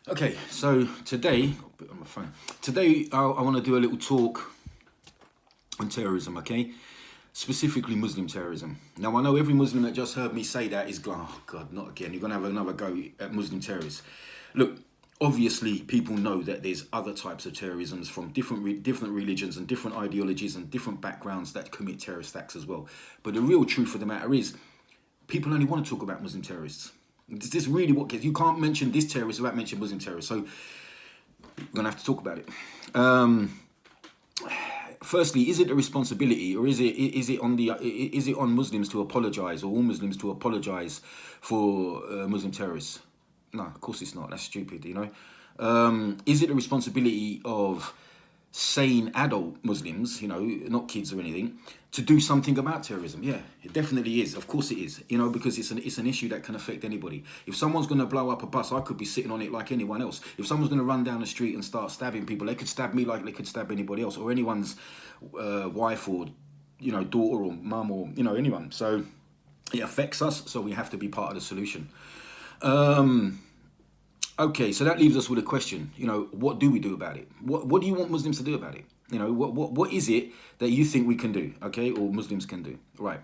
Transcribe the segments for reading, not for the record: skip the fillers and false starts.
Okay, so today, put it on my phone. Today, I want to do a little talk on terrorism. Okay, specifically Muslim terrorism. Now, I know every Muslim that just heard me say that is going, oh God, not again. You're gonna have another go at Muslim terrorists. Look, obviously, people know that there's other types of terrorisms from different religions and different ideologies and different backgrounds that commit terrorist acts as well. But the real truth of the matter is, people only want to talk about Muslim terrorists. Is this really what gets you? Can't mention this terrorist without mentioning Muslim terrorists. So we're gonna have to talk about it. Firstly, is it a responsibility, or is it on Muslims to apologise, or all Muslims to apologise for Muslim terrorists? No, of course it's not. That's stupid. Is it a responsibility of sane adult Muslims, not kids or anything, to do something about terrorism? Yeah, it definitely is. Of course it is. Because it's an issue that can affect anybody. If someone's going to blow up a bus, I could be sitting on it like anyone else. If someone's going to run down the street and start stabbing people, they could stab me like they could stab anybody else, or anyone's wife, or daughter, or mum, or anyone. So it affects us. So we have to be part of the solution. Okay, so that leaves us with a question. What do we do about it? What do you want Muslims to do about it? What is it that you think we can do? Okay, or Muslims can do? Right.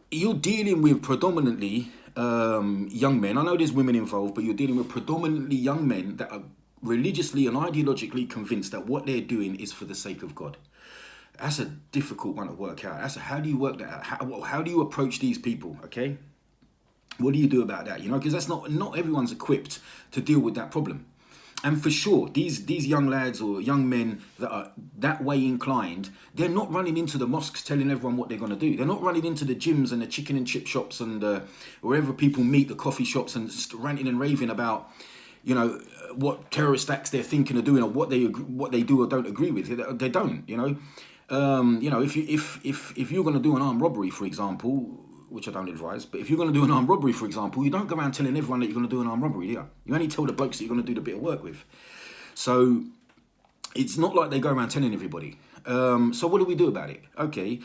You're dealing with predominantly young men. I know there's women involved, but you're dealing with predominantly young men that are religiously and ideologically convinced that what they're doing is for the sake of God. That's a difficult one to work out. How do you work that out? How do you approach these people? Okay. What do you do about that? Because that's not everyone's equipped to deal with that problem. And for sure, these young lads or young men that are that way inclined, they're not running into the mosques telling everyone what they're going to do. They're not running into the gyms and the chicken and chip shops and wherever people meet, the coffee shops, and just ranting and raving about, what terrorist acts they're thinking of doing, or what they do or don't agree with. They don't. If you're going to do an armed robbery, for example, which I don't advise, but if you're going to do an armed robbery, for example, you don't go around telling everyone that you're going to do an armed robbery, do you? You only tell the blokes that you're going to do the bit of work with. So it's not like they go around telling everybody. So what do we do about it? Okay,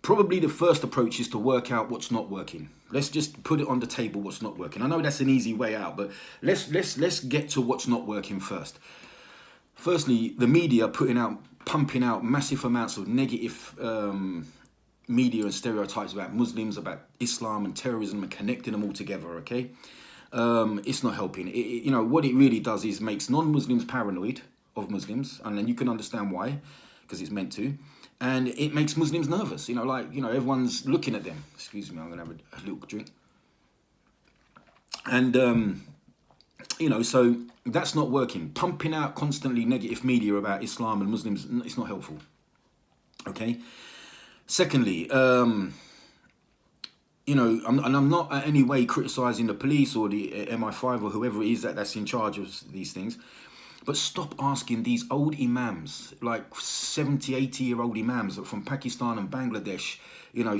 probably the first approach is to work out what's not working. Let's just put it on the table what's not working. I know that's an easy way out, but let's get to what's not working first. Firstly, the media pumping out massive amounts of negative media and stereotypes about Muslims, about Islam and terrorism, and connecting them all together. Okay, it's not helping. What it really does is makes non-Muslims paranoid of Muslims, and then you can understand why, because it's meant to, and it makes Muslims nervous. Everyone's looking at them. Excuse me, I'm gonna have a little drink. And so that's not working. Pumping out constantly negative media about Islam and Muslims, it's not helpful. Okay. Secondly, I'm not in any way criticising the police or the MI5 or whoever it is that's in charge of these things, but stop asking these old imams, like 70, 80-year-old imams from Pakistan and Bangladesh,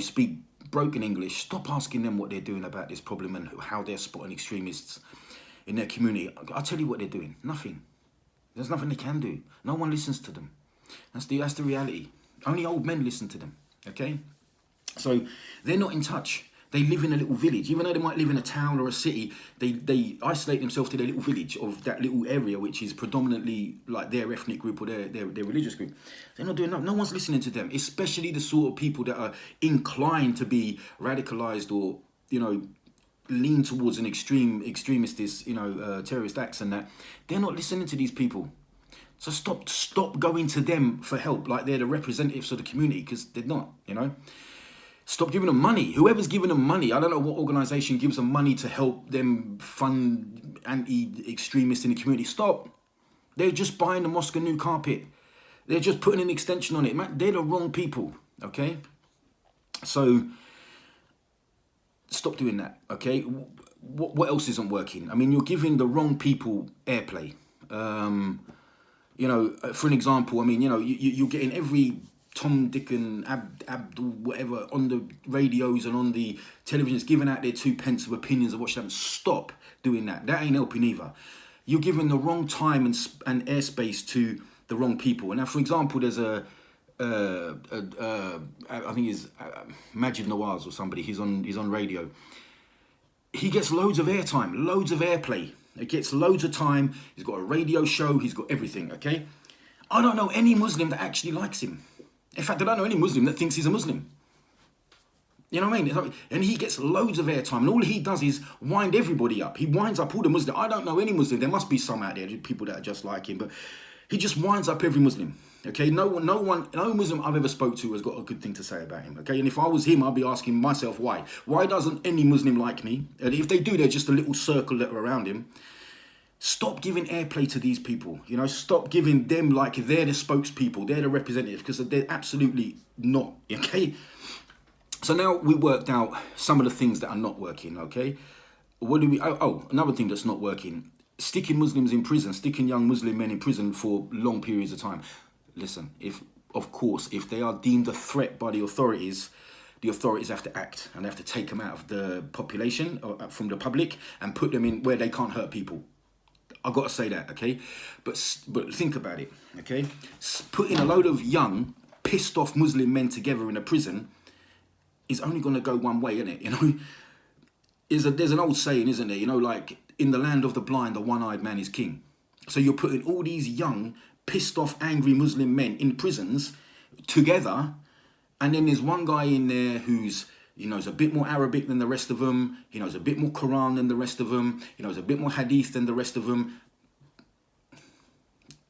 speak broken English. Stop asking them what they're doing about this problem and how they're spotting extremists in their community. I'll tell you what they're doing. Nothing. There's nothing they can do. No one listens to them. That's the reality. Only old men listen to them. Okay, so they're not in touch. They live in a little village. Even though they might live in a town or a city, they isolate themselves to their little village of that little area, which is predominantly like their ethnic group or their religious group. They're not doing that. No one's listening to them, especially the sort of people that are inclined to be radicalized or lean towards an extremist, terrorist acts and that. They're not listening to these people. So stop going to them for help like they're the representatives of the community, because they're not, Stop giving them money. Whoever's giving them money, I don't know what organisation gives them money to help them fund anti-extremists in the community. Stop. They're just buying the mosque a new carpet. They're just putting an extension on it. Man, they're the wrong people, okay? So stop doing that, okay? What else isn't working? I mean, you're giving the wrong people airplay. For an example, I mean, you're getting every Tom, Dick and Abdul, whatever, on the radios and on the televisions giving out their 2 pence of opinions of what should happen. Stop doing that. That ain't helping either. You're giving the wrong time and airspace to the wrong people. And now, for example, there's I think it's Majid Nawaz or somebody. He's on radio. He gets loads of airtime, loads of airplay. He gets loads of time. He's got a radio show. He's got everything, okay? I don't know any Muslim that actually likes him. In fact, I don't know any Muslim that thinks he's a Muslim. You know what I mean? And he gets loads of airtime, and all he does is wind everybody up. He winds up all the Muslims. I don't know any Muslim. There must be some out there, people that are just like him, but he just winds up every Muslim. Okay, no Muslim I've ever spoke to has got a good thing to say about him. Okay, and if I was him, I'd be asking myself why. Why doesn't any Muslim like me? And if they do, they're just a little circle that are around him. Stop giving airplay to these people. You know, stop giving them like they're the spokespeople, they're the representatives, because they're absolutely not. Okay. So now we worked out some of the things that are not working. Okay. What do we? Oh, another thing that's not working: sticking Muslims in prison, sticking young Muslim men in prison for long periods of time. Listen, if they are deemed a threat by the authorities have to act, and they have to take them out of the population, or from the public, and put them in where they can't hurt people. I've got to say that, okay? But think about it, okay? Putting a load of young, pissed off Muslim men together in a prison is only going to go one way, isn't it? You know, there's an old saying, isn't there? You know, like, in the land of the blind, the one-eyed man is king. So you're putting all these young, pissed off, angry Muslim men in prisons together, and then there's one guy in there who's, he knows a bit more Arabic than the rest of them. He knows a bit more Quran than the rest of them. He knows a bit more Hadith than the rest of them.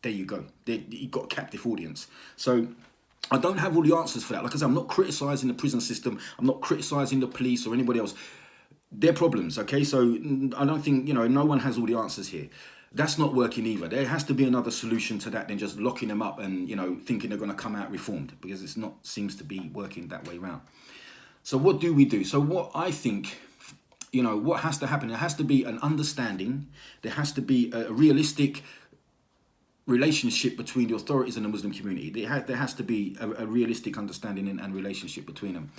There you go. He got a captive audience. So I don't have all the answers for that. Like I said, I'm not criticising the prison system. I'm not criticising the police or anybody else. They're problems, okay? So I don't think, no one has all the answers here. That's not working either. There has to be another solution to that than just locking them up and, thinking they're going to come out reformed, because it's not seems to be working that way around. So what do we do? So what I think, what has to happen, there has to be an understanding. There has to be a realistic relationship between the authorities and the Muslim community. There has to be a realistic understanding and relationship between them.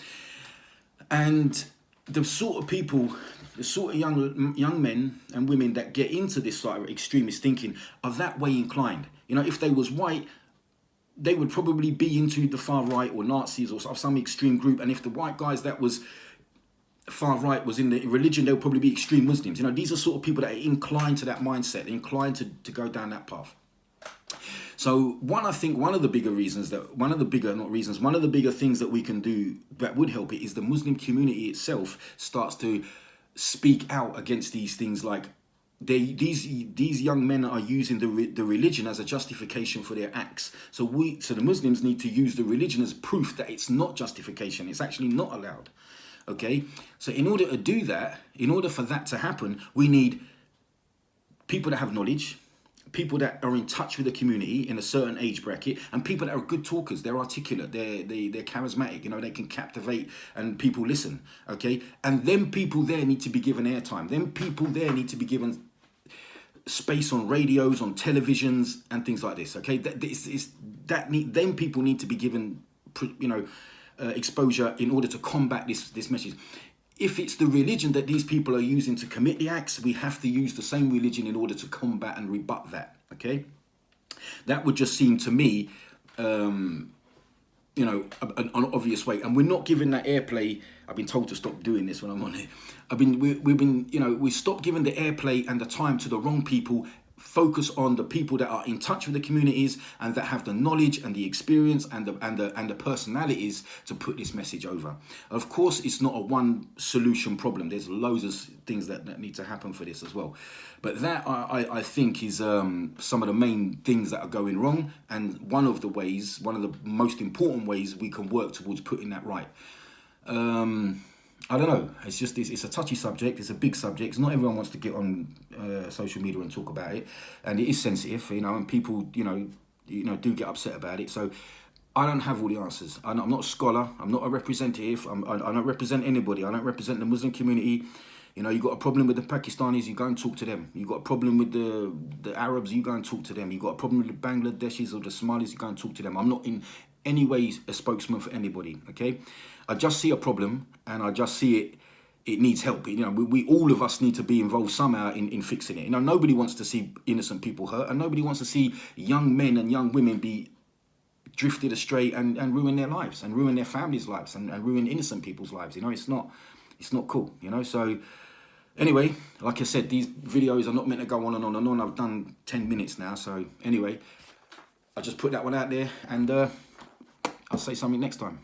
And the sort of people, the sort of young men and women that get into this sort of extremist thinking are that way inclined. If they was white, they would probably be into the far right or Nazis or some extreme group. And if the white guys that was far right was in the religion, they would probably be extreme Muslims. These are sort of people that are inclined to that mindset, inclined to go down that path. So one of the bigger things that we can do that would help it is the Muslim community itself starts to speak out against these things, like these young men are using the religion as a justification for their acts. So the Muslims need to use the religion as proof that it's not justification. It's actually not allowed. Okay. So in order to do that, in order for that to happen, we need people that have knowledge, people that are in touch with the community in a certain age bracket, and people that are good talkers. They're articulate, they're charismatic, they can captivate and people listen, okay? And then people there need to be given airtime. Then people there need to be given space on radios, on televisions, and things like this, okay? Then people need to be given, exposure in order to combat this message. If it's the religion that these people are using to commit the acts, we have to use the same religion in order to combat and rebut that, okay? That would just seem to me, an obvious way. And we're not giving that airplay. I've been told to stop doing this when I'm on it. We stopped giving the airplay and the time to the wrong people. Focus on the people that are in touch with the communities and that have the knowledge and the experience and the personalities to put this message over. Of course, it's not a one solution problem. There's loads of things that need to happen for this as well. But that I think is some of the main things that are going wrong, and one of the most important ways we can work towards putting that right. I don't know. It's a touchy subject. It's a big subject. Not everyone wants to get on social media and talk about it, and it is sensitive, and people, do get upset about it. So I don't have all the answers. I'm not a scholar. I'm not a representative. I don't represent anybody. I don't represent the Muslim community. You got a problem with the Pakistanis, you go and talk to them. You got a problem with the Arabs, you go and talk to them. You got a problem with the Bangladeshis or the Somalis, you go and talk to them. I'm not in any way a spokesman for anybody, okay? I just see a problem, and I just see it needs help. We all of us need to be involved somehow in fixing it. Nobody wants to see innocent people hurt, and nobody wants to see young men and young women be drifted astray and ruin their lives and ruin their families' lives and ruin innocent people's lives. It's not cool. So Anyway, like I said, these videos are not meant to go on and on and on. I've done 10 minutes now. So anyway, I just put that one out there, and I'll say something next time.